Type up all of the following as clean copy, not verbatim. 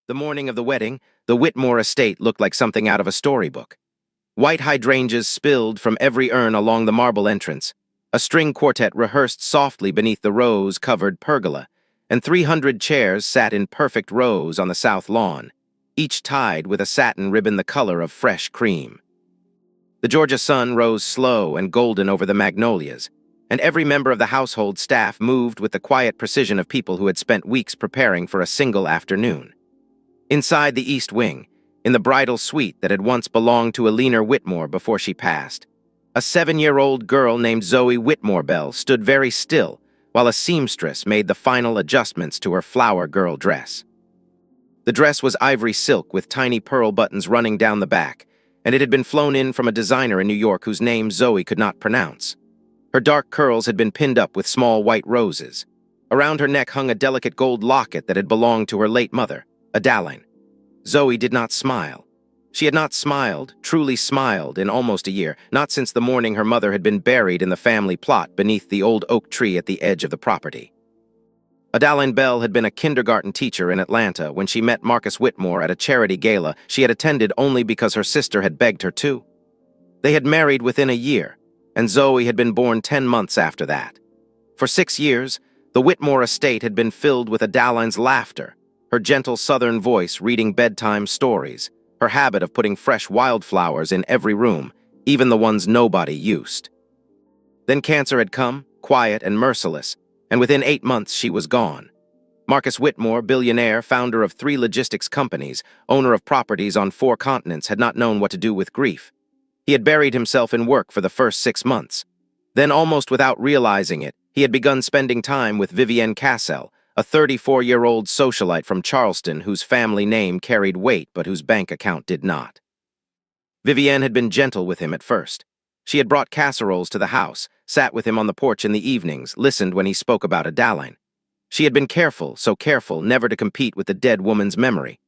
The morning of the wedding, the Whitmore estate looked like something out of a storybook. White hydrangeas spilled from every urn along the marble entrance. A string quartet rehearsed softly beneath the rose-covered pergola, and 300 chairs sat in perfect rows on the south lawn, each tied with a satin ribbon the color of fresh cream. The Georgia sun rose slow and golden over the magnolias, and every member of the household staff moved with the quiet precision of people who had spent weeks preparing for a single afternoon. Inside the East Wing, in the bridal suite that had once belonged to Eleanor Whitmore before she passed, a 7-year-old girl named Zoe Whitmore Bell stood very still while a seamstress made the final adjustments to her flower girl dress. The dress was ivory silk with tiny pearl buttons running down the back, and it had been flown in from a designer in New York whose name Zoe could not pronounce. Her dark curls had been pinned up with small white roses. Around her neck hung a delicate gold locket that had belonged to her late mother, Adaline. Zoe did not smile. She had not smiled, truly smiled, in almost a year, not since the morning her mother had been buried in the family plot beneath the old oak tree at the edge of the property. Adaline Bell had been a kindergarten teacher in Atlanta when she met Marcus Whitmore at a charity gala she had attended only because her sister had begged her to. They had married within a year, and Zoe had been born 10 months after that. For 6 years, the Whitmore estate had been filled with Adaline's laughter, her gentle southern voice reading bedtime stories, her habit of putting fresh wildflowers in every room, even the ones nobody used. Then cancer had come, quiet and merciless, and within 8 months she was gone. Marcus Whitmore, billionaire, founder of 3 logistics companies, owner of properties on 4 continents, had not known what to do with grief. He had buried himself in work for the first 6 months. Then, almost without realizing it, he had begun spending time with Vivienne Cassell, a 34-year-old socialite from Charleston whose family name carried weight but whose bank account did not. Vivienne had been gentle with him at first. She had brought casseroles to the house, sat with him on the porch in the evenings, listened when he spoke about Adaline. She had been careful, so careful, never to compete with the dead woman's memory.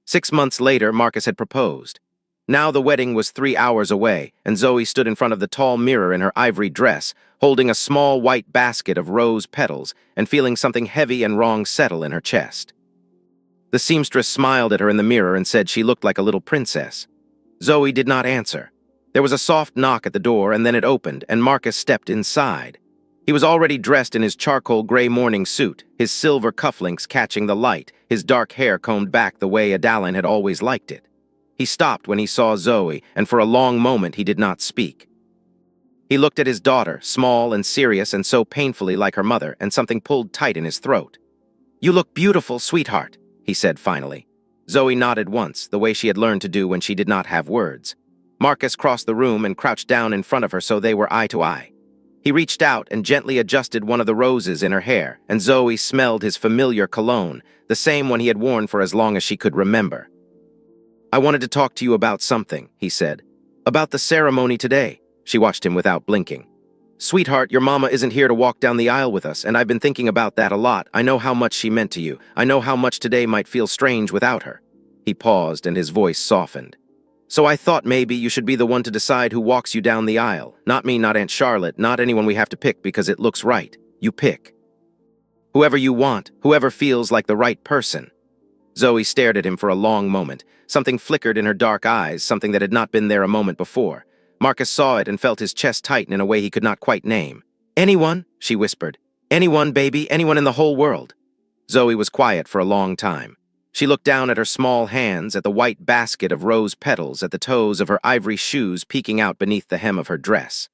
6 months later, Marcus had proposed. Now the wedding was 3 hours away, and Zoe stood in front of the tall mirror in her ivory dress, holding a small white basket of rose petals and feeling something heavy and wrong settle in her chest. The seamstress smiled at her in the mirror and said she looked like a little princess. Zoe did not answer. There was a soft knock at the door, and then it opened, and Marcus stepped inside. He was already dressed in his charcoal gray morning suit, his silver cufflinks catching the light, his dark hair combed back the way Adaline had always liked it. He stopped when he saw Zoe, and for a long moment he did not speak. He looked at his daughter, small and serious and so painfully like her mother, and something pulled tight in his throat. "You look beautiful, sweetheart," he said finally. Zoe nodded once, the way she had learned to do when she did not have words. Marcus crossed the room and crouched down in front of her so they were eye to eye. He reached out and gently adjusted one of the roses in her hair, and Zoe smelled his familiar cologne, the same one he had worn for as long as she could remember. "I wanted to talk to you about something," he said. "About the ceremony today." She watched him without blinking. "Sweetheart, your mama isn't here to walk down the aisle with us, and I've been thinking about that a lot. I know how much she meant to you. I know how much today might feel strange without her." He paused, and his voice softened. "So I thought maybe you should be the one to decide who walks you down the aisle. Not me, not Aunt Charlotte, not anyone we have to pick because it looks right. You pick. Whoever you want, whoever feels like the right person." Zoe stared at him for a long moment. Something flickered in her dark eyes, something that had not been there a moment before. Marcus saw it and felt his chest tighten in a way he could not quite name. "Anyone," she whispered. "Anyone, baby, anyone in the whole world." Zoe was quiet for a long time. She looked down at her small hands, at the white basket of rose petals, at the toes of her ivory shoes peeking out beneath the hem of her dress.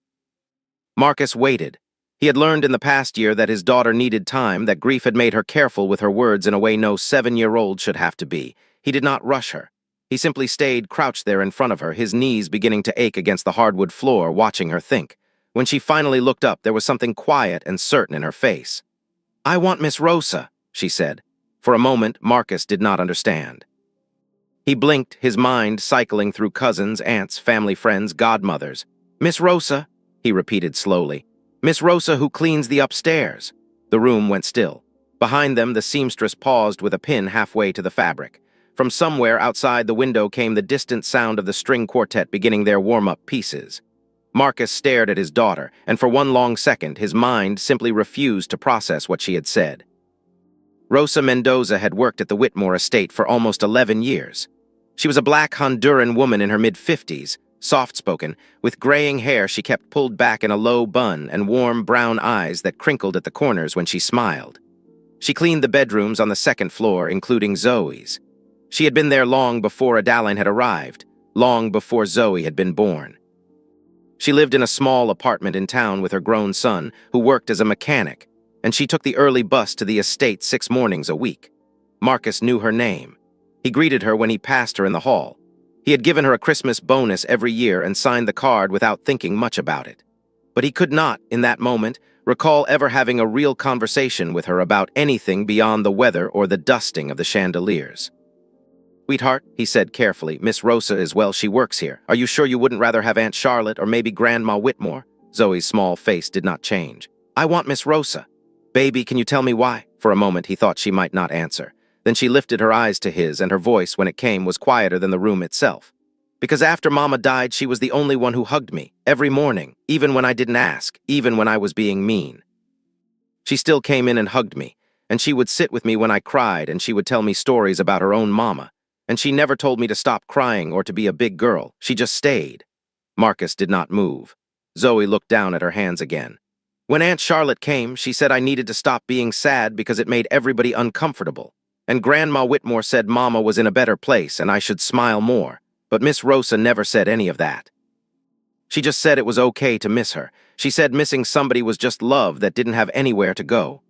Marcus waited. He had learned in the past year that his daughter needed time, that grief had made her careful with her words in a way no 7-year-old should have to be. He did not rush her. He simply stayed crouched there in front of her, his knees beginning to ache against the hardwood floor, watching her think. When she finally looked up, there was something quiet and certain in her face. "I want Miss Rosa," she said. For a moment, Marcus did not understand. He blinked, his mind cycling through cousins, aunts, family friends, godmothers. "Miss Rosa," he repeated slowly. "Miss Rosa who cleans the upstairs." The room went still. Behind them, the seamstress paused with a pin halfway to the fabric. From somewhere outside the window came the distant sound of the string quartet beginning their warm-up pieces. Marcus stared at his daughter, and for one long second his mind simply refused to process what she had said. Rosa Mendoza had worked at the Whitmore estate for almost 11 years. She was a black Honduran woman in her mid-50s, soft-spoken, with graying hair she kept pulled back in a low bun and warm brown eyes that crinkled at the corners when she smiled. She cleaned the bedrooms on the second floor, including Zoe's. She had been there long before Adaline had arrived, long before Zoe had been born. She lived in a small apartment in town with her grown son, who worked as a mechanic, and she took the early bus to the estate 6 mornings a week. Marcus knew her name. He greeted her when he passed her in the hall. He had given her a Christmas bonus every year and signed the card without thinking much about it. But he could not, in that moment, recall ever having a real conversation with her about anything beyond the weather or the dusting of the chandeliers. "Sweetheart," he said carefully, "Miss Rosa is well, she works here. Are you sure you wouldn't rather have Aunt Charlotte or maybe Grandma Whitmore?" Zoe's small face did not change. "I want Miss Rosa." "Baby, can you tell me why?" For a moment he thought she might not answer. Then she lifted her eyes to his, and her voice, when it came, was quieter than the room itself. "Because after Mama died, she was the only one who hugged me, every morning, even when I didn't ask, even when I was being mean. She still came in and hugged me, and she would sit with me when I cried, and she would tell me stories about her own mama. And she never told me to stop crying or to be a big girl. She just stayed." Marcus did not move. Zoe looked down at her hands again. "When Aunt Charlotte came, she said I needed to stop being sad because it made everybody uncomfortable. And Grandma Whitmore said Mama was in a better place and I should smile more. But Miss Rosa never said any of that. She just said it was okay to miss her. She said missing somebody was just love that didn't have anywhere to go."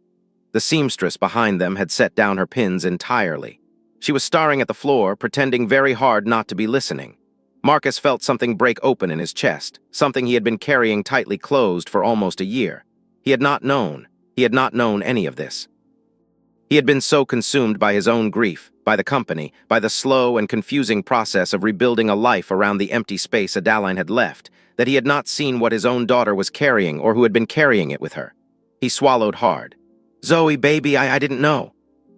The seamstress behind them had set down her pins entirely. She was staring at the floor, pretending very hard not to be listening. Marcus felt something break open in his chest, something he had been carrying tightly closed for almost a year. He had not known any of this. He had been so consumed by his own grief, by the company, by the slow and confusing process of rebuilding a life around the empty space Adaline had left, that he had not seen what his own daughter was carrying or who had been carrying it with her. He swallowed hard. "Zoe, baby, I didn't know."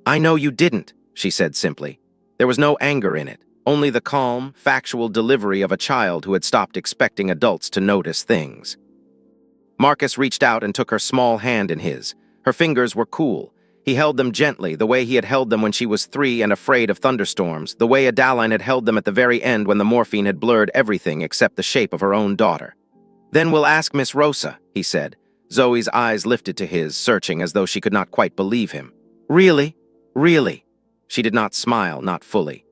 "I know you didn't," she said simply. There was no anger in it, only the calm, factual delivery of a child who had stopped expecting adults to notice things. Marcus reached out and took her small hand in his. Her fingers were cool. He held them gently, the way he had held them when she was 3 and afraid of thunderstorms, the way Adaline had held them at the very end when the morphine had blurred everything except the shape of her own daughter. "Then we'll ask Miss Rosa," he said. Zoe's eyes lifted to his, searching as though she could not quite believe him. "Really? Really?" She did not smile, not fully.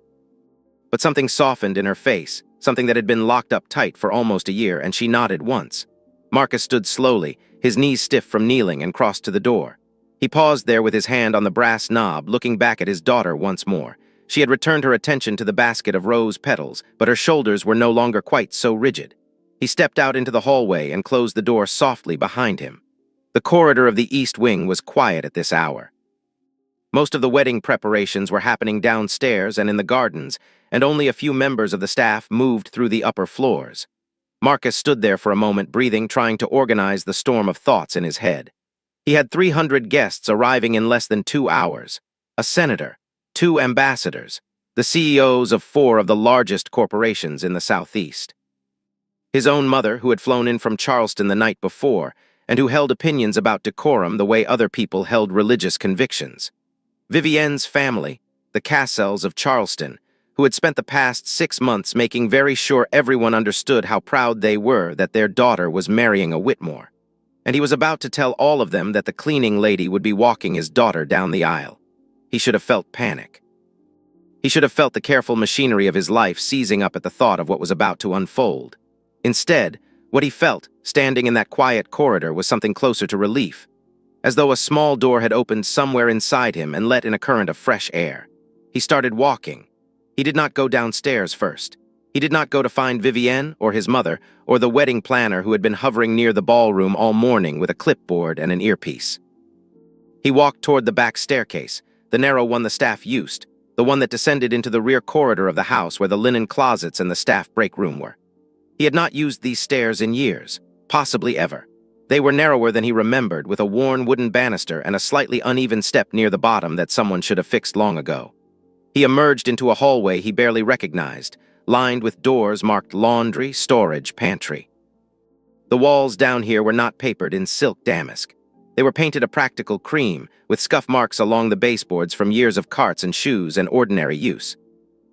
But something softened in her face, something that had been locked up tight for almost a year, and she nodded once. Marcus stood slowly, his knees stiff from kneeling, and crossed to the door. He paused there with his hand on the brass knob, looking back at his daughter once more. She had returned her attention to the basket of rose petals, but her shoulders were no longer quite so rigid. He stepped out into the hallway and closed the door softly behind him. The corridor of the East Wing was quiet at this hour. Most of the wedding preparations were happening downstairs and in the gardens, and only a few members of the staff moved through the upper floors. Marcus stood there for a moment, breathing, trying to organize the storm of thoughts in his head. He had 300 guests arriving in less than 2 hours. A senator, 2 ambassadors, the CEOs of 4 of the largest corporations in the Southeast. His own mother, who had flown in from Charleston the night before, and who held opinions about decorum the way other people held religious convictions. Vivienne's family, the Cassells of Charleston, who had spent the past 6 months making very sure everyone understood how proud they were that their daughter was marrying a Whitmore. And he was about to tell all of them that the cleaning lady would be walking his daughter down the aisle. He should have felt panic. He should have felt the careful machinery of his life seizing up at the thought of what was about to unfold. Instead, what he felt, standing in that quiet corridor, was something closer to relief, as though a small door had opened somewhere inside him and let in a current of fresh air. He started walking. He did not go downstairs first. He did not go to find Vivienne or his mother or the wedding planner who had been hovering near the ballroom all morning with a clipboard and an earpiece. He walked toward the back staircase, the narrow one the staff used, the one that descended into the rear corridor of the house where the linen closets and the staff break room were. He had not used these stairs in years, possibly ever. They were narrower than he remembered, with a worn wooden banister and a slightly uneven step near the bottom that someone should have fixed long ago. He emerged into a hallway he barely recognized, lined with doors marked laundry, storage, pantry. The walls down here were not papered in silk damask. They were painted a practical cream, with scuff marks along the baseboards from years of carts and shoes and ordinary use.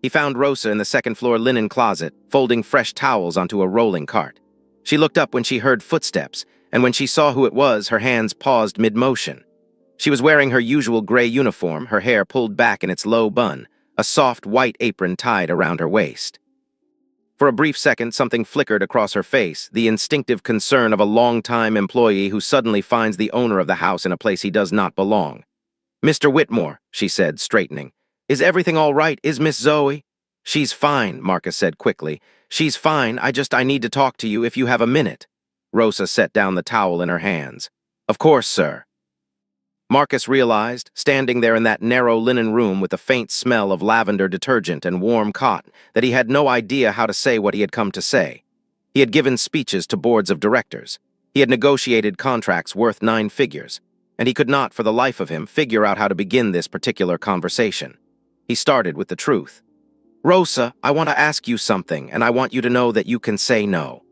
He found Rosa in the second-floor linen closet, folding fresh towels onto a rolling cart. She looked up when she heard footsteps, and when she saw who it was, her hands paused mid-motion. She was wearing her usual gray uniform, her hair pulled back in its low bun, a soft white apron tied around her waist. For a brief second, something flickered across her face, the instinctive concern of a long-time employee who suddenly finds the owner of the house in a place he does not belong. "Mr. Whitmore," she said, straightening. "Is everything all right? Is Miss Zoe?" "She's fine," Marcus said quickly. "She's fine. I need to talk to you if you have a minute." Rosa set down the towel in her hands. "Of course, sir." Marcus realized, standing there in that narrow linen room with the faint smell of lavender detergent and warm cotton, that he had no idea how to say what he had come to say. He had given speeches to boards of directors. He had negotiated contracts worth 9 figures, and he could not, for the life of him, figure out how to begin this particular conversation. He started with the truth. "Rosa, I want to ask you something, and I want you to know that you can say no.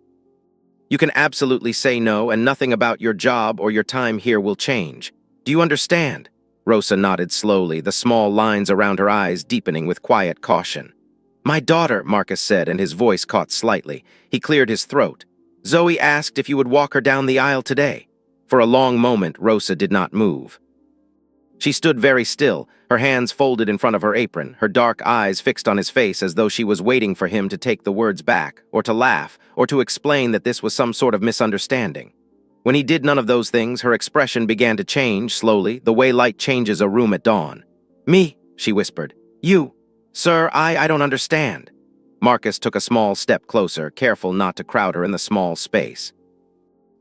You can absolutely say no, and nothing about your job or your time here will change. Do you understand?" Rosa nodded slowly, the small lines around her eyes deepening with quiet caution. "My daughter," Marcus said, and his voice caught slightly. He cleared his throat. "Zoe asked if you would walk her down the aisle today." For a long moment, Rosa did not move. She stood very still, her hands folded in front of her apron, her dark eyes fixed on his face as though she was waiting for him to take the words back, or to laugh, or to explain that this was some sort of misunderstanding. When he did none of those things, her expression began to change, slowly, the way light changes a room at dawn. "Me," she whispered. "You. Sir, I don't understand." Marcus took a small step closer, careful not to crowd her in the small space.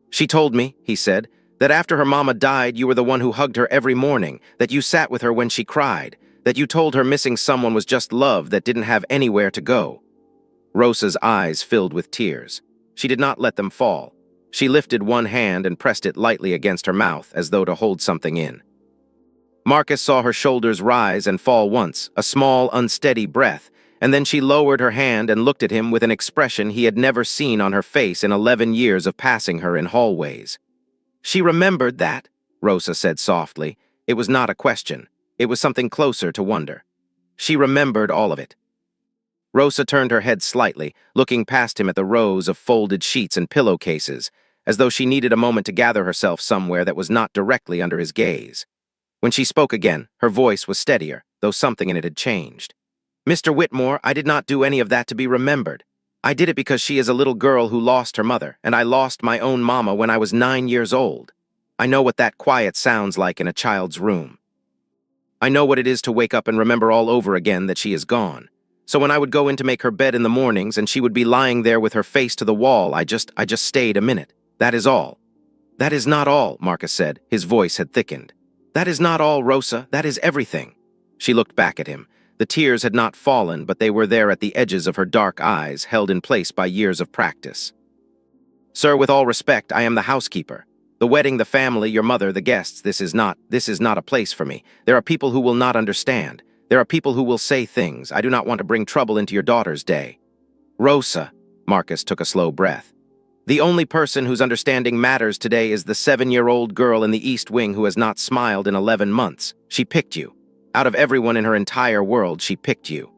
"She told me," he said, "that after her mama died, you were the one who hugged her every morning, that you sat with her when she cried, that you told her missing someone was just love that didn't have anywhere to go." Rosa's eyes filled with tears. She did not let them fall. She lifted one hand and pressed it lightly against her mouth, as though to hold something in. Marcus saw her shoulders rise and fall once, a small, unsteady breath, and then she lowered her hand and looked at him with an expression he had never seen on her face in 11 years of passing her in hallways. "She remembered that," Rosa said softly. It was not a question. It was something closer to wonder. "She remembered all of it." Rosa turned her head slightly, looking past him at the rows of folded sheets and pillowcases, as though she needed a moment to gather herself somewhere that was not directly under his gaze. When she spoke again, her voice was steadier, though something in it had changed. "Mr. Whitmore, I did not do any of that to be remembered. I did it because she is a little girl who lost her mother, and I lost my own mama when I was 9 years old. I know what that quiet sounds like in a child's room. I know what it is to wake up and remember all over again that she is gone. So when I would go in to make her bed in the mornings and she would be lying there with her face to the wall, I just stayed a minute. That is all." "That is not all," Marcus said. His voice had thickened. "That is not all, Rosa. That is everything." She looked back at him. The tears had not fallen, but they were there at the edges of her dark eyes, held in place by years of practice. "Sir, with all respect, I am the housekeeper. The wedding, the family, your mother, the guests, this is not a place for me. There are people who will not understand. There are people who will say things. I do not want to bring trouble into your daughter's day." "Rosa," Marcus took a slow breath. "The only person whose understanding matters today is the 7-year-old girl in the East Wing who has not smiled in 11 months. She picked you. Out of everyone in her entire world, she picked you.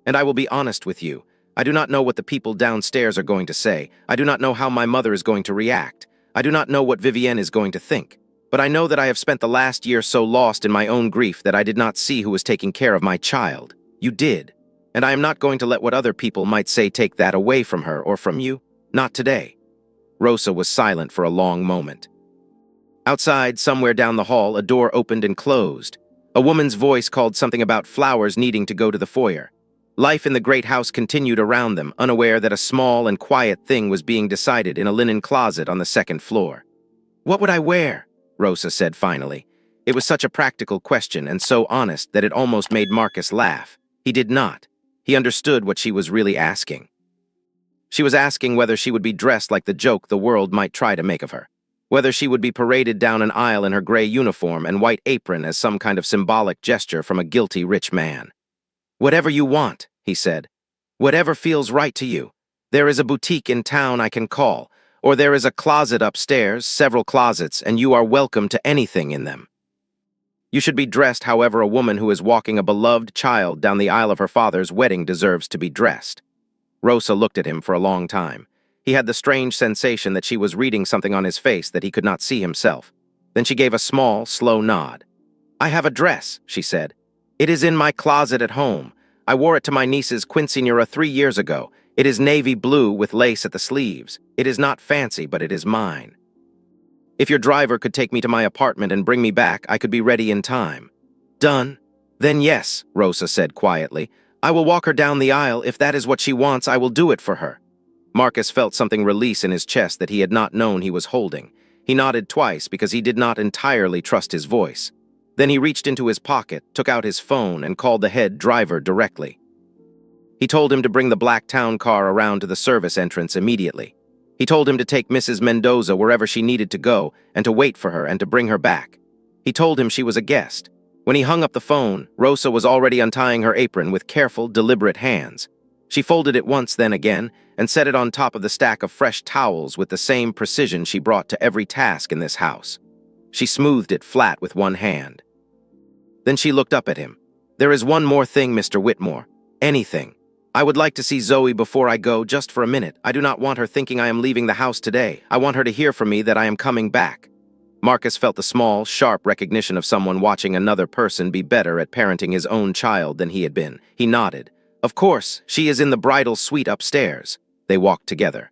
And I will be honest with you. I do not know what the people downstairs are going to say. I do not know how my mother is going to react. I do not know what Vivienne is going to think. But I know that I have spent the last year so lost in my own grief that I did not see who was taking care of my child. You did. And I am not going to let what other people might say take that away from her or from you. Not today." Rosa was silent for a long moment. Outside, somewhere down the hall, a door opened and closed. A woman's voice called something about flowers needing to go to the foyer. Life in the great house continued around them, unaware that a small and quiet thing was being decided in a linen closet on the 2nd floor. "What would I wear?" Rosa said finally. It was such a practical question and so honest that it almost made Marcus laugh. He did not. He understood what she was really asking. She was asking whether she would be dressed like the joke the world might try to make of her. Whether she would be paraded down an aisle in her gray uniform and white apron as some kind of symbolic gesture from a guilty rich man. "Whatever you want," he said. "Whatever feels right to you. There is a boutique in town I can call. Or there is a closet upstairs, several closets, and you are welcome to anything in them. You should be dressed however a woman who is walking a beloved child down the aisle of her father's wedding deserves to be dressed. Rosa looked at him for a long time. He had the strange sensation that she was reading something on his face that he could not see himself. Then she gave a small, slow nod. "I have a dress," she said. "It is in my closet at home. I wore it to my niece's quinceañera 3 years ago. It is navy blue with lace at the sleeves. It is not fancy, but it is mine. If your driver could take me to my apartment and bring me back, I could be ready in time." "Done." "Then yes," Rosa said quietly. "I will walk her down the aisle. If that is what she wants, I will do it for her." Marcus felt something release in his chest that he had not known he was holding. He nodded twice because he did not entirely trust his voice. Then he reached into his pocket, took out his phone, and called the head driver directly. He told him to bring the black town car around to the service entrance immediately. He told him to take Mrs. Mendoza wherever she needed to go and to wait for her and to bring her back. He told him she was a guest. When he hung up the phone, Rosa was already untying her apron with careful, deliberate hands. She folded it once, then again, and set it on top of the stack of fresh towels with the same precision she brought to every task in this house. She smoothed it flat with one hand. Then she looked up at him. "There is one more thing, Mr. Whitmore. Anything. I would like to see Zoe before I go, just for a minute. I do not want her thinking I am leaving the house today. I want her to hear from me that I am coming back." Marcus felt the small, sharp recognition of someone watching another person be better at parenting his own child than he had been. He nodded. "Of course, she is in the bridal suite upstairs." They walked together.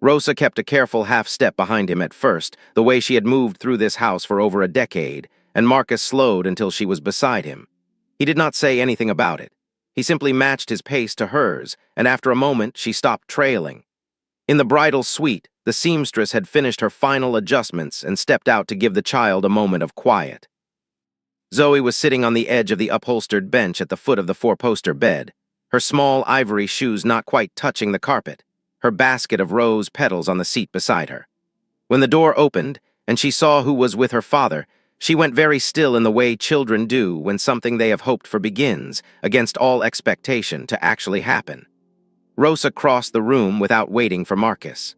Rosa kept a careful half-step behind him at first, the way she had moved through this house for over a decade, and Marcus slowed until she was beside him. He did not say anything about it. He simply matched his pace to hers, and after a moment, she stopped trailing. In the bridal suite, the seamstress had finished her final adjustments and stepped out to give the child a moment of quiet. Zoe was sitting on the edge of the upholstered bench at the foot of the four-poster bed, her small ivory shoes not quite touching the carpet, her basket of rose petals on the seat beside her. When the door opened, and she saw who was with her father, she went very still in the way children do when something they have hoped for begins, against all expectation, to actually happen. Rosa crossed the room without waiting for Marcus.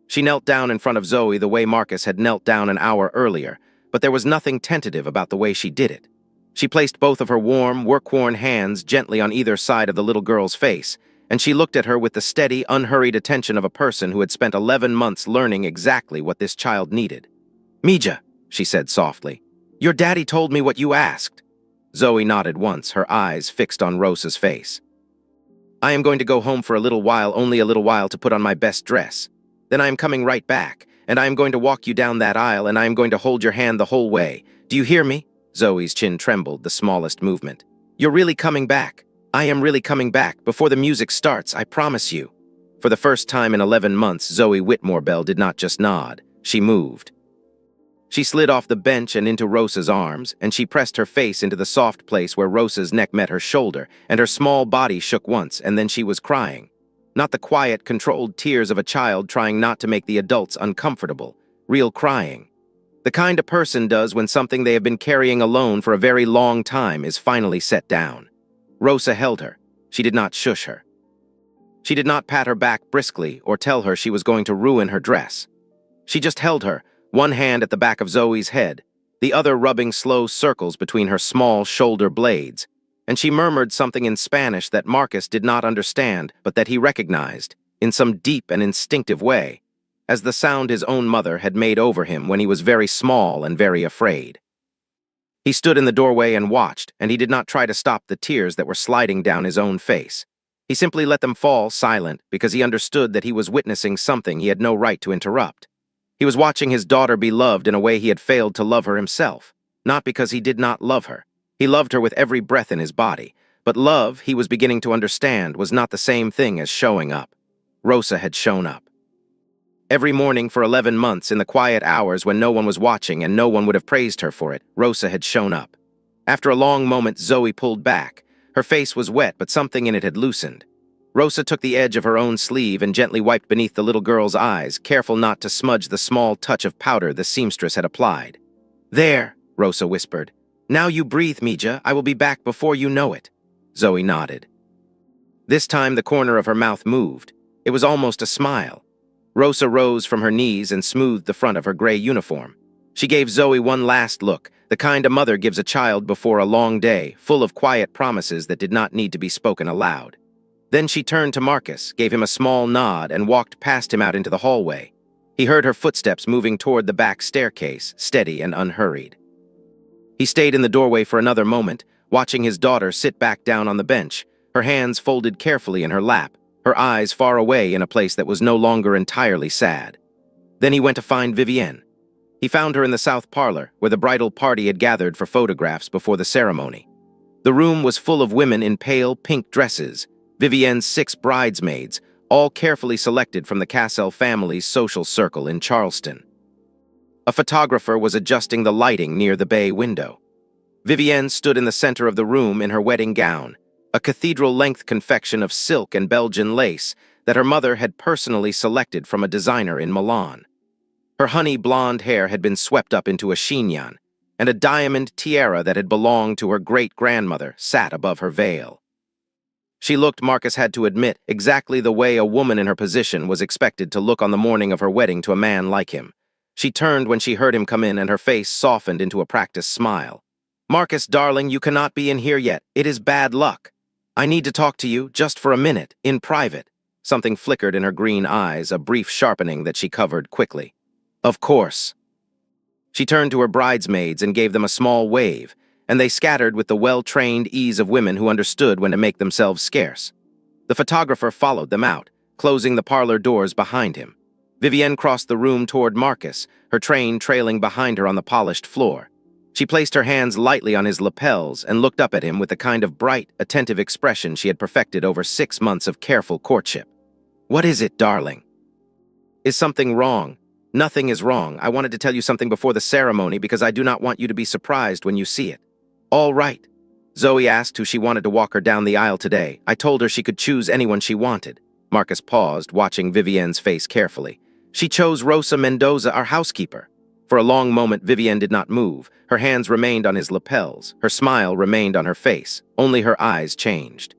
She knelt down in front of Zoe the way Marcus had knelt down an hour earlier, but there was nothing tentative about the way she did it. She placed both of her warm, work-worn hands gently on either side of the little girl's face, and she looked at her with the steady, unhurried attention of a person who had spent 11 months learning exactly what this child needed. "Mija," she said softly, "your daddy told me what you asked." Zoe nodded once, her eyes fixed on Rosa's face. "I am going to go home for a little while, only a little while, to put on my best dress. Then I am coming right back, and I am going to walk you down that aisle, and I am going to hold your hand the whole way. Do you hear me?" Zoe's chin trembled, the smallest movement. "You're really coming back. I am really coming back, before the music starts, I promise you." For the first time in 11 months, Zoe Whitmore Bell did not just nod. She moved. She slid off the bench and into Rosa's arms, and she pressed her face into the soft place where Rosa's neck met her shoulder, and her small body shook once, and then she was crying. Not the quiet, controlled tears of a child trying not to make the adults uncomfortable. Real crying. The kind a person does when something they have been carrying alone for a very long time is finally set down. Rosa held her. She did not shush her. She did not pat her back briskly or tell her she was going to ruin her dress. She just held her, one hand at the back of Zoe's head, the other rubbing slow circles between her small shoulder blades, and she murmured something in Spanish that Marcus did not understand, but that he recognized, in some deep and instinctive way, as the sound his own mother had made over him when he was very small and very afraid. He stood in the doorway and watched, and he did not try to stop the tears that were sliding down his own face. He simply let them fall silent because he understood that he was witnessing something he had no right to interrupt. He was watching his daughter be loved in a way he had failed to love her himself, not because he did not love her. He loved her with every breath in his body, but love, he was beginning to understand, was not the same thing as showing up. Rosa had shown up. Every morning for 11 months, in the quiet hours when no one was watching and no one would have praised her for it, Rosa had shown up. After a long moment, Zoe pulled back. Her face was wet, but something in it had loosened. Rosa took the edge of her own sleeve and gently wiped beneath the little girl's eyes, careful not to smudge the small touch of powder the seamstress had applied. "There," Rosa whispered. "Now you breathe, Mija. I will be back before you know it." Zoe nodded. This time the corner of her mouth moved. It was almost a smile. Rosa rose from her knees and smoothed the front of her gray uniform. She gave Zoe one last look, the kind a mother gives a child before a long day, full of quiet promises that did not need to be spoken aloud. Then she turned to Marcus, gave him a small nod, and walked past him out into the hallway. He heard her footsteps moving toward the back staircase, steady and unhurried. He stayed in the doorway for another moment, watching his daughter sit back down on the bench, her hands folded carefully in her lap, her eyes far away in a place that was no longer entirely sad. Then he went to find Vivienne. He found her in the south parlor, where the bridal party had gathered for photographs before the ceremony. The room was full of women in pale pink dresses, Vivienne's 6 bridesmaids, all carefully selected from the Cassell family's social circle in Charleston. A photographer was adjusting the lighting near the bay window. Vivienne stood in the center of the room in her wedding gown, a cathedral-length confection of silk and Belgian lace that her mother had personally selected from a designer in Milan. Her honey blonde hair had been swept up into a chignon, and a diamond tiara that had belonged to her great-grandmother sat above her veil. She looked, Marcus had to admit, exactly the way a woman in her position was expected to look on the morning of her wedding to a man like him. She turned when she heard him come in, and her face softened into a practiced smile. "Marcus, darling, you cannot be in here yet. It is bad luck. I need to talk to you, just for a minute, in private." Something flickered in her green eyes, a brief sharpening that she covered quickly. "Of course." She turned to her bridesmaids and gave them a small wave, and they scattered with the well-trained ease of women who understood when to make themselves scarce. The photographer followed them out, closing the parlor doors behind him. Vivienne crossed the room toward Marcus, her train trailing behind her on the polished floor. She placed her hands lightly on his lapels and looked up at him with the kind of bright, attentive expression she had perfected over 6 months of careful courtship. "What is it, darling?" "Is something wrong?" "Nothing is wrong. I wanted to tell you something before the ceremony because I do not want you to be surprised when you see it." "All right." Zoe asked who she wanted to walk her down the aisle today. I told her she could choose anyone she wanted. Marcus paused, watching Vivienne's face carefully. "She chose Rosa Mendoza, our housekeeper." For a long moment, Vivienne did not move. Her hands remained on his lapels. Her smile remained on her face. Only her eyes changed.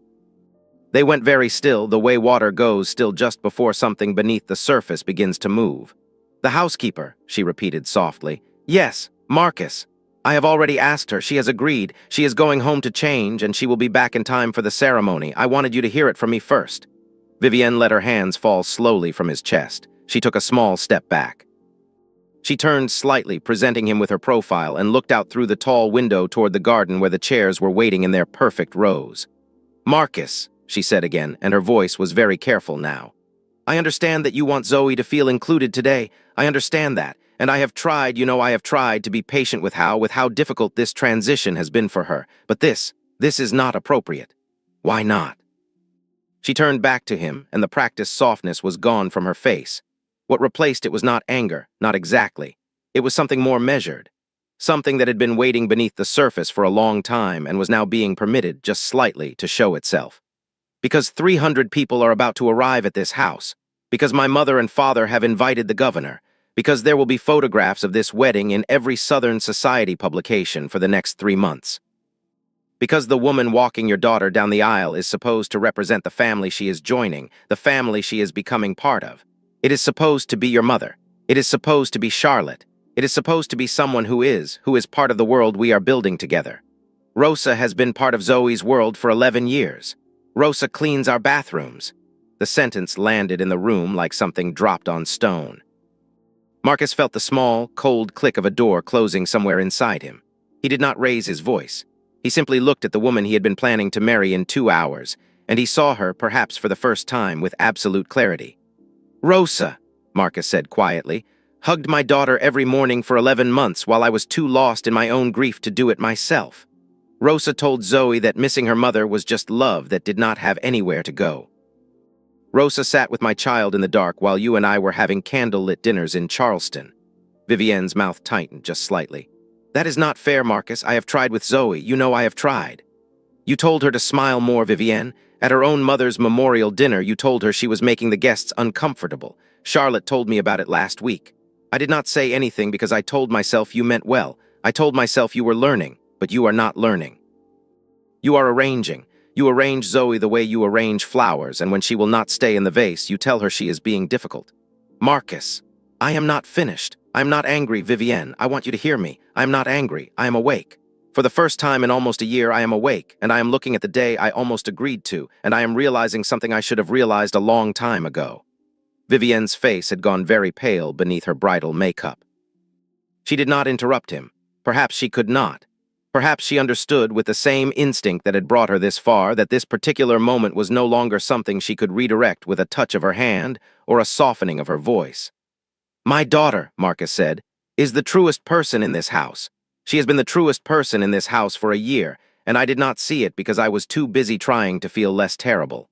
They went very still, the way water goes still just before something beneath the surface begins to move. "The housekeeper," she repeated softly. "Yes, Marcus. I have already asked her. She has agreed. She is going home to change, and she will be back in time for the ceremony. I wanted you to hear it from me first." Vivienne let her hands fall slowly from his chest. She took a small step back. She turned slightly, presenting him with her profile, and looked out through the tall window toward the garden where the chairs were waiting in their perfect rows. "Marcus," she said again, and her voice was very careful now. "I understand that you want Zoe to feel included today. I understand that, and I have tried, I have tried to be patient with how difficult this transition has been for her. But this is not appropriate." "Why not?" She turned back to him, and the practiced softness was gone from her face. What replaced it was not anger, not exactly. It was something more measured. Something that had been waiting beneath the surface for a long time and was now being permitted, just slightly, to show itself. "Because 300 people are about to arrive at this house. Because my mother and father have invited the governor. Because there will be photographs of this wedding in every Southern Society publication for the next 3 months. Because the woman walking your daughter down the aisle is supposed to represent the family she is joining, the family she is becoming part of. It is supposed to be your mother. It is supposed to be Charlotte. It is supposed to be someone who is part of the world we are building together. Rosa has been part of Zoe's world for 11 years. Rosa cleans our bathrooms." The sentence landed in the room like something dropped on stone. Marcus felt the small, cold click of a door closing somewhere inside him. He did not raise his voice. He simply looked at the woman he had been planning to marry in 2 hours, and he saw her, perhaps for the first time, with absolute clarity. "Rosa," Marcus said quietly, "hugged my daughter every morning for 11 months while I was too lost in my own grief to do it myself. Rosa told Zoe that missing her mother was just love that did not have anywhere to go. Rosa sat with my child in the dark while you and I were having candle-lit dinners in Charleston." Vivienne's mouth tightened just slightly. "That is not fair, Marcus. I have tried with Zoe. I have tried." "You told her to smile more, Vivienne. At her own mother's memorial dinner, you told her she was making the guests uncomfortable. Charlotte told me about it last week. I did not say anything because I told myself you meant well. I told myself you were learning, but you are not learning. You are arranging. You arrange Zoe the way you arrange flowers, and when she will not stay in the vase, you tell her she is being difficult. Marcus, I am not finished. I am not angry, Vivienne. I want you to hear me. I am not angry. I am awake. For the first time in almost a year, I am awake, and I am looking at the day I almost agreed to, and I am realizing something I should have realized a long time ago. Vivienne's face had gone very pale beneath her bridal makeup. She did not interrupt him. Perhaps she could not. Perhaps she understood with the same instinct that had brought her this far that this particular moment was no longer something she could redirect with a touch of her hand or a softening of her voice. My daughter, Marcus said, is the truest person in this house. She has been the truest person in this house for a year, and I did not see it because I was too busy trying to feel less terrible.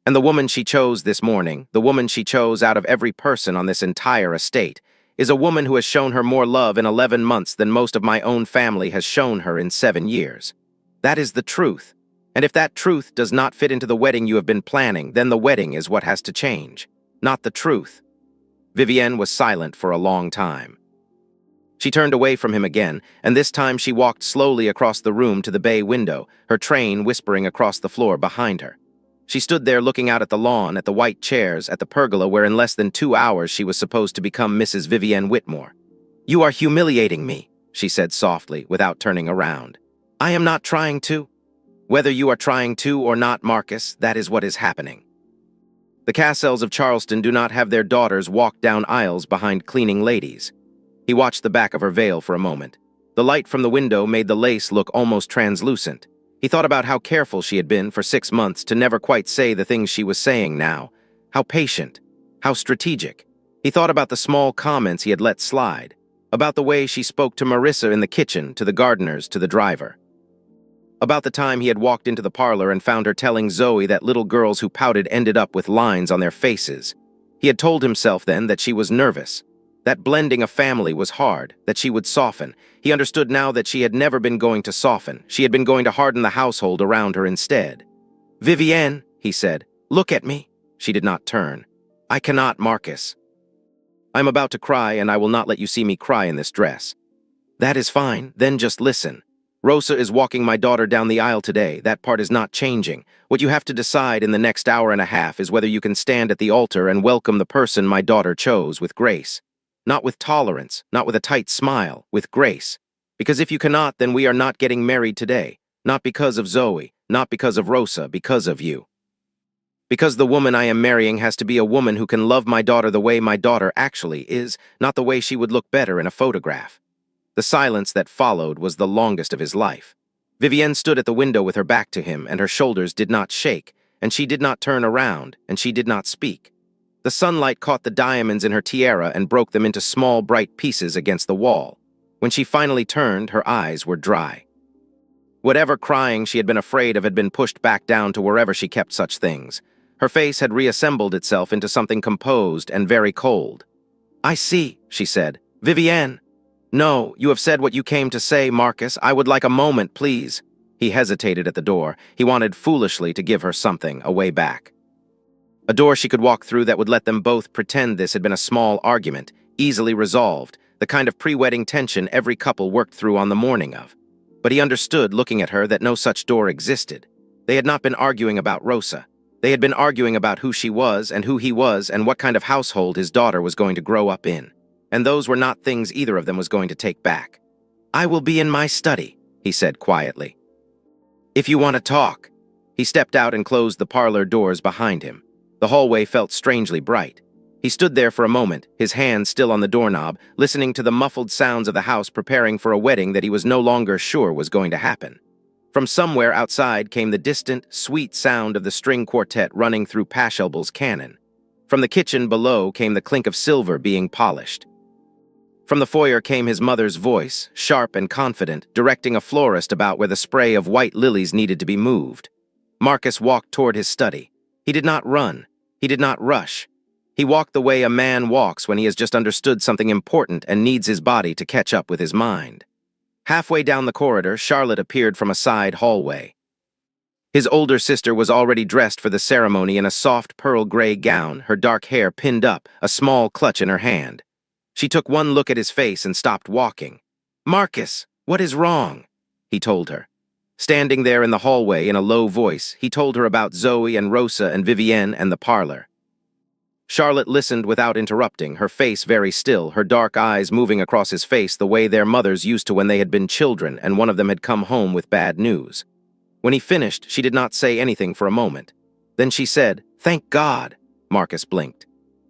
And the woman she chose this morning, the woman she chose out of every person on this entire estate, is a woman who has shown her more love in 11 months than most of my own family has shown her in 7 years. That is the truth. And if that truth does not fit into the wedding you have been planning, then the wedding is what has to change, not the truth. Vivienne was silent for a long time. She turned away from him again, and this time she walked slowly across the room to the bay window, her train whispering across the floor behind her. She stood there looking out at the lawn, at the white chairs, at the pergola where in less than 2 hours she was supposed to become Mrs. Vivienne Whitmore. You are humiliating me, she said softly, without turning around. I am not trying to. Whether you are trying to or not, Marcus, that is what is happening. The Cassells of Charleston do not have their daughters walk down aisles behind cleaning ladies. He watched the back of her veil for a moment. The light from the window made the lace look almost translucent. He thought about how careful she had been for 6 months to never quite say the things she was saying now. How patient. How strategic. He thought about the small comments he had let slide. About the way she spoke to Marissa in the kitchen, to the gardeners, to the driver. About the time he had walked into the parlor and found her telling Zoe that little girls who pouted ended up with lines on their faces. He had told himself then that she was nervous. That blending a family was hard, that she would soften. He understood now that she had never been going to soften. She had been going to harden the household around her instead. Vivienne, he said, look at me. She did not turn. I cannot, Marcus. I'm about to cry, and I will not let you see me cry in this dress. That is fine, then just listen. Rosa is walking my daughter down the aisle today. That part is not changing. What you have to decide in the next hour and a half is whether you can stand at the altar and welcome the person my daughter chose with grace. Not with tolerance, not with a tight smile, with grace. Because if you cannot, then we are not getting married today. Not because of Zoe, not because of Rosa, because of you. Because the woman I am marrying has to be a woman who can love my daughter the way my daughter actually is, not the way she would look better in a photograph. The silence that followed was the longest of his life. Vivienne stood at the window with her back to him, and her shoulders did not shake, and she did not turn around, and she did not speak. The sunlight caught the diamonds in her tiara and broke them into small, bright pieces against the wall. When she finally turned, her eyes were dry. Whatever crying she had been afraid of had been pushed back down to wherever she kept such things. Her face had reassembled itself into something composed and very cold. I see, she said. Vivienne. No, you have said what you came to say, Marcus. I would like a moment, please. He hesitated at the door. He wanted foolishly to give her something, a way back. A door she could walk through that would let them both pretend this had been a small argument, easily resolved, the kind of pre-wedding tension every couple worked through on the morning of. But he understood, looking at her, that no such door existed. They had not been arguing about Rosa. They had been arguing about who she was and who he was and what kind of household his daughter was going to grow up in. And those were not things either of them was going to take back. I will be in my study, he said quietly. If you want to talk. He stepped out and closed the parlor doors behind him. The hallway felt strangely bright. He stood there for a moment, his hand still on the doorknob, listening to the muffled sounds of the house preparing for a wedding that he was no longer sure was going to happen. From somewhere outside came the distant, sweet sound of the string quartet running through Pachelbel's canon. From the kitchen below came the clink of silver being polished. From the foyer came his mother's voice, sharp and confident, directing a florist about where the spray of white lilies needed to be moved. Marcus walked toward his study. He did not run. He did not rush. He walked the way a man walks when he has just understood something important and needs his body to catch up with his mind. Halfway down the corridor, Charlotte appeared from a side hallway. His older sister was already dressed for the ceremony in a soft pearl gray gown, her dark hair pinned up, a small clutch in her hand. She took one look at his face and stopped walking. Marcus, what is wrong? He told her. Standing there in the hallway in a low voice, he told her about Zoe and Rosa and Vivienne and the parlor. Charlotte listened without interrupting, her face very still, her dark eyes moving across his face the way their mothers used to when they had been children and one of them had come home with bad news. When he finished, she did not say anything for a moment. Then she said, "Thank God." Marcus blinked.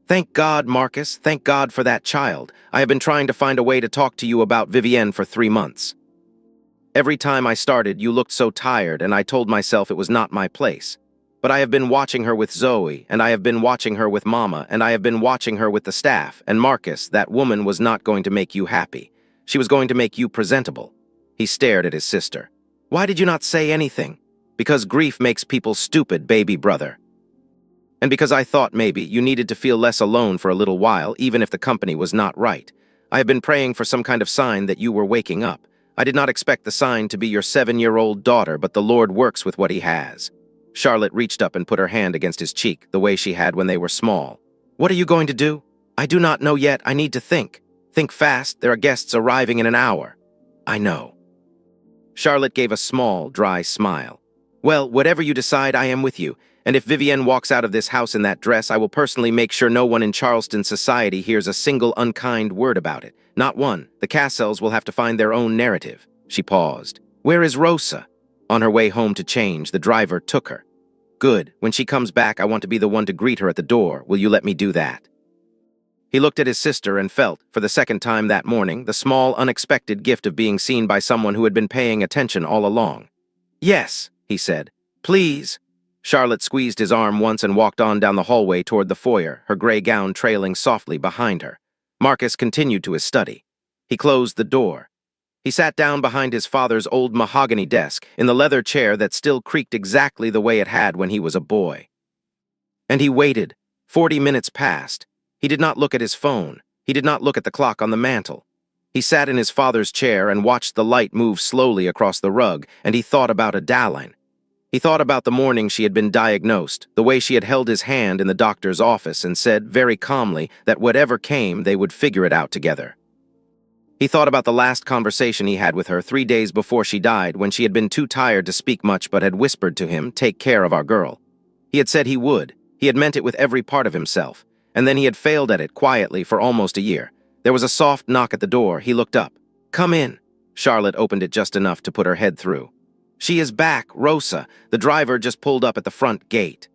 "Thank God, Marcus. Thank God for that child. I have been trying to find a way to talk to you about Vivienne for 3 months. Every time I started, you looked so tired, and I told myself it was not my place. But I have been watching her with Zoe, and I have been watching her with Mama, and I have been watching her with the staff, and Marcus, that woman was not going to make you happy. She was going to make you presentable." He stared at his sister. "Why did you not say anything?" "Because grief makes people stupid, baby brother. And because I thought maybe you needed to feel less alone for a little while, even if the company was not right. I have been praying for some kind of sign that you were waking up. I did not expect the sign to be your 7-year-old daughter, but the Lord works with what he has." Charlotte reached up and put her hand against his cheek, the way she had when they were small. "What are you going to do?" "I do not know yet. I need to think. Think fast. There are guests arriving in an hour." "I know." Charlotte gave a small, dry smile. "Well, whatever you decide, I am with you. And if Vivienne walks out of this house in that dress, I will personally make sure no one in Charleston society hears a single unkind word about it. Not one. The Cassells will have to find their own narrative." She paused. "Where is Rosa?" On her way home to change, the driver took her. "Good. When she comes back, I want to be the one to greet her at the door. Will you let me do that?" He looked at his sister and felt, for the second time that morning, the small, unexpected gift of being seen by someone who had been paying attention all along. "Yes," he said. "Please." Charlotte squeezed his arm once and walked on down the hallway toward the foyer, her gray gown trailing softly behind her. Marcus continued to his study. He closed the door. He sat down behind his father's old mahogany desk, in the leather chair that still creaked exactly the way it had when he was a boy. And he waited. 40 minutes passed. He did not look at his phone. He did not look at the clock on the mantel. He sat in his father's chair and watched the light move slowly across the rug, and he thought about Adaline. He thought about the morning she had been diagnosed, the way she had held his hand in the doctor's office and said, very calmly, that whatever came, they would figure it out together. He thought about the last conversation he had with her 3 days before she died, when she had been too tired to speak much but had whispered to him, "Take care of our girl." He had said he would. He had meant it with every part of himself. And then he had failed at it quietly for almost a year. There was a soft knock at the door. He looked up. "Come in." Charlotte opened it just enough to put her head through. "She is back, Rosa." The driver just pulled up at the front gate.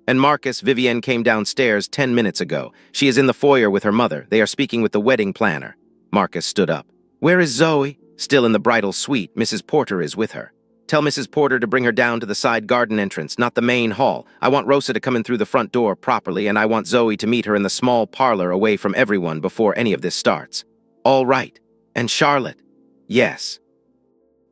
"And Marcus, Vivienne came downstairs 10 minutes ago. She is in the foyer with her mother. They are speaking with the wedding planner." Marcus stood up. "Where is Zoe?" "Still in the bridal suite. Mrs. Porter is with her." "Tell Mrs. Porter to bring her down to the side garden entrance, not the main hall. I want Rosa to come in through the front door properly, and I want Zoe to meet her in the small parlor away from everyone before any of this starts." "All right." "And Charlotte?" "Yes."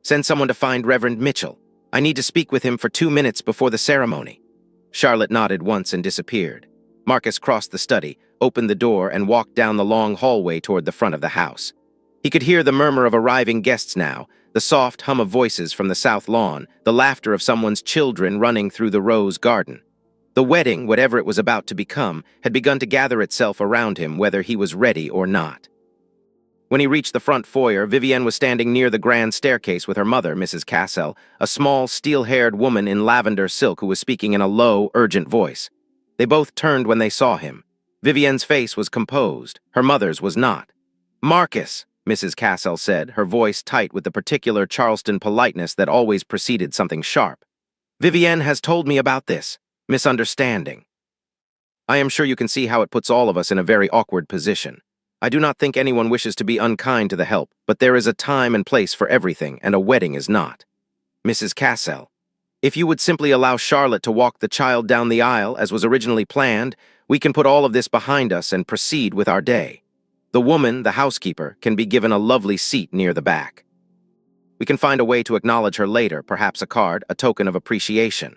"Send someone to find Reverend Mitchell. I need to speak with him for 2 minutes before the ceremony." Charlotte nodded once and disappeared. Marcus crossed the study, opened the door, and walked down the long hallway toward the front of the house. He could hear the murmur of arriving guests now, the soft hum of voices from the south lawn, the laughter of someone's children running through the rose garden. The wedding, whatever it was about to become, had begun to gather itself around him, whether he was ready or not. When he reached the front foyer, Vivienne was standing near the grand staircase with her mother, Mrs. Cassell, a small, steel-haired woman in lavender silk who was speaking in a low, urgent voice. They both turned when they saw him. Vivienne's face was composed. Her mother's was not. "Marcus," Mrs. Cassell said, her voice tight with the particular Charleston politeness that always preceded something sharp. "Vivienne has told me about this misunderstanding. I am sure you can see how it puts all of us in a very awkward position. I do not think anyone wishes to be unkind to the help, but there is a time and place for everything, and a wedding is not. Mrs. Cassell, if you would simply allow Charlotte to walk the child down the aisle, as was originally planned, we can put all of this behind us and proceed with our day. The woman, the housekeeper, can be given a lovely seat near the back. We can find a way to acknowledge her later, perhaps a card, a token of appreciation."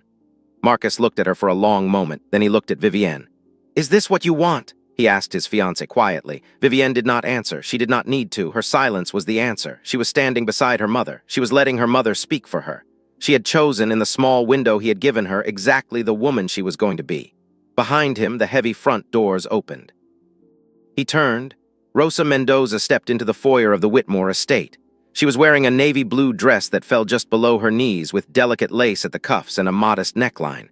Marcus looked at her for a long moment, then he looked at Vivienne. "Is this what you want?" he asked his fiancée quietly. Vivienne did not answer. She did not need to. Her silence was the answer. She was standing beside her mother. She was letting her mother speak for her. She had chosen, in the small window he had given her, exactly the woman she was going to be. Behind him, the heavy front doors opened. He turned. Rosa Mendoza stepped into the foyer of the Whitmore estate. She was wearing a navy blue dress that fell just below her knees with delicate lace at the cuffs and a modest neckline.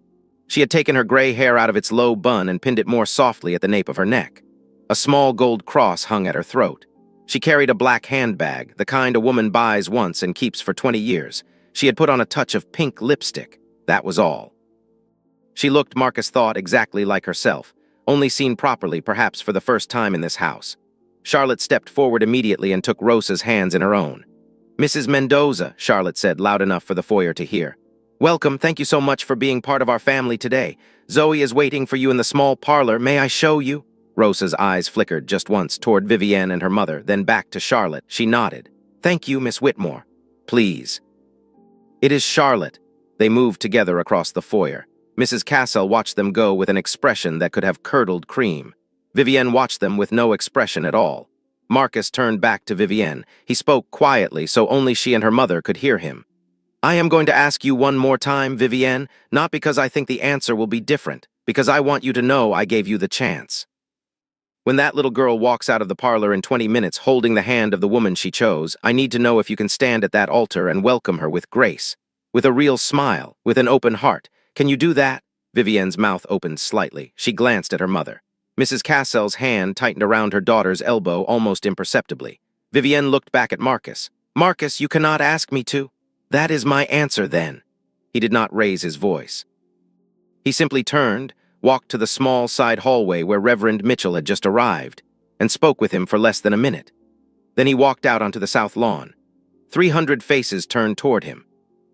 She had taken her gray hair out of its low bun and pinned it more softly at the nape of her neck. A small gold cross hung at her throat. She carried a black handbag, the kind a woman buys once and keeps for 20 years. She had put on a touch of pink lipstick. That was all. She looked, Marcus thought, exactly like herself, only seen properly perhaps for the first time in this house. Charlotte stepped forward immediately and took Rosa's hands in her own. "Mrs. Mendoza," Charlotte said, loud enough for the foyer to hear. "Welcome, thank you so much for being part of our family today. Zoe is waiting for you in the small parlor. May I show you?" Rosa's eyes flickered just once toward Vivienne and her mother, then back to Charlotte. She nodded. "Thank you, Miss Whitmore. Please." "It is Charlotte." They moved together across the foyer. Mrs. Cassell watched them go with an expression that could have curdled cream. Vivienne watched them with no expression at all. Marcus turned back to Vivienne. He spoke quietly, so only she and her mother could hear him. "I am going to ask you one more time, Vivienne, not because I think the answer will be different, because I want you to know I gave you the chance. When that little girl walks out of the parlor in 20 minutes holding the hand of the woman she chose, I need to know if you can stand at that altar and welcome her with grace, with a real smile, with an open heart. Can you do that?" Vivienne's mouth opened slightly. She glanced at her mother. Mrs. Cassell's hand tightened around her daughter's elbow almost imperceptibly. Vivienne looked back at Marcus. "Marcus, you cannot ask me to." "That is my answer, then." He did not raise his voice. He simply turned, walked to the small side hallway where Reverend Mitchell had just arrived, and spoke with him for less than a minute. Then he walked out onto the south lawn. 300 faces turned toward him.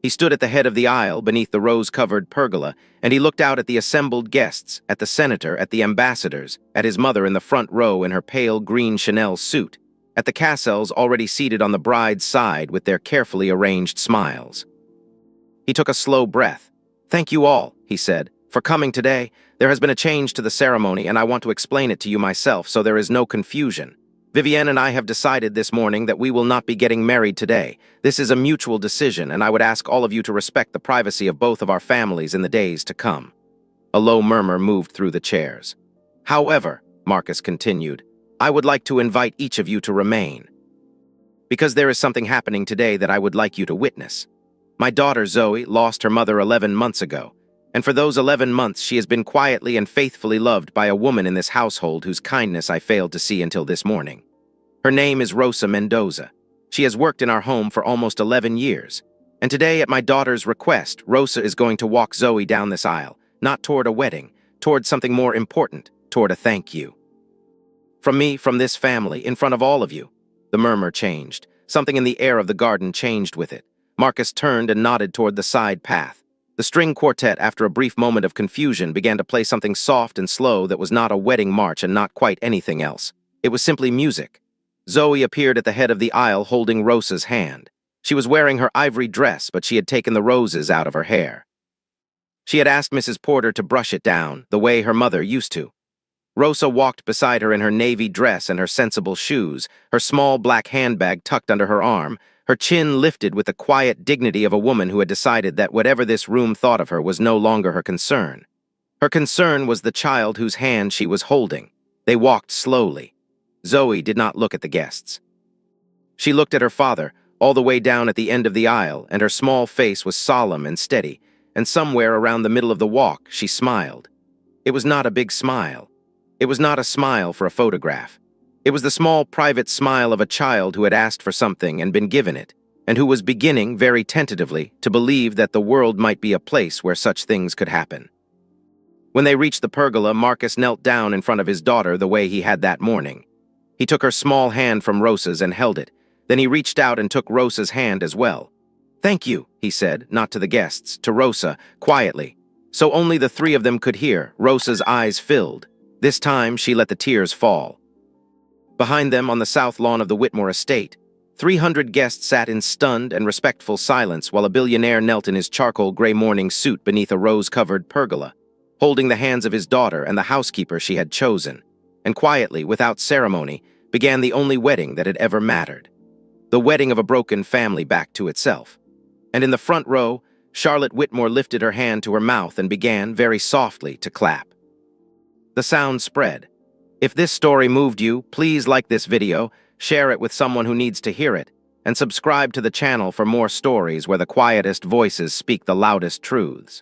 He stood at the head of the aisle beneath the rose-covered pergola, and he looked out at the assembled guests, at the senator, at the ambassadors, at his mother in the front row in her pale green Chanel suit, at the Cassells already seated on the bride's side with their carefully arranged smiles. He took a slow breath. "Thank you all," he said, "for coming today. There has been a change to the ceremony, and I want to explain it to you myself so there is no confusion. Vivienne and I have decided this morning that we will not be getting married today. This is a mutual decision, and I would ask all of you to respect the privacy of both of our families in the days to come." A low murmur moved through the chairs. "However," Marcus continued, "I would like to invite each of you to remain, because there is something happening today that I would like you to witness. My daughter Zoe lost her mother 11 months ago, and for those 11 months she has been quietly and faithfully loved by a woman in this household whose kindness I failed to see until this morning. Her name is Rosa Mendoza. She has worked in our home for almost 11 years, and today, at my daughter's request, Rosa is going to walk Zoe down this aisle, not toward a wedding, toward something more important, toward a thank you. From me, from this family, in front of all of you." The murmur changed. Something in the air of the garden changed with it. Marcus turned and nodded toward the side path. The string quartet, after a brief moment of confusion, began to play something soft and slow that was not a wedding march and not quite anything else. It was simply music. Zoe appeared at the head of the aisle holding Rosa's hand. She was wearing her ivory dress, but she had taken the roses out of her hair. She had asked Mrs. Porter to brush it down, the way her mother used to. Rosa walked beside her in her navy dress and her sensible shoes, her small black handbag tucked under her arm, her chin lifted with the quiet dignity of a woman who had decided that whatever this room thought of her was no longer her concern. Her concern was the child whose hand she was holding. They walked slowly. Zoe did not look at the guests. She looked at her father, all the way down at the end of the aisle, and her small face was solemn and steady, and somewhere around the middle of the walk she smiled. It was not a big smile. It was not a smile for a photograph. It was the small private smile of a child who had asked for something and been given it, and who was beginning, very tentatively, to believe that the world might be a place where such things could happen. When they reached the pergola, Marcus knelt down in front of his daughter the way he had that morning. He took her small hand from Rosa's and held it. Then he reached out and took Rosa's hand as well. "Thank you," he said, not to the guests, to Rosa, quietly. So only the three of them could hear. Rosa's eyes filled. This time she let the tears fall. Behind them, on the south lawn of the Whitmore estate, 300 guests sat in stunned and respectful silence while a billionaire knelt in his charcoal gray morning suit beneath a rose-covered pergola, holding the hands of his daughter and the housekeeper she had chosen, and quietly, without ceremony, began the only wedding that had ever mattered. The wedding of a broken family back to itself. And in the front row, Charlotte Whitmore lifted her hand to her mouth and began, very softly, to clap. The sound spread. If this story moved you, please like this video, share it with someone who needs to hear it, and subscribe to the channel for more stories where the quietest voices speak the loudest truths.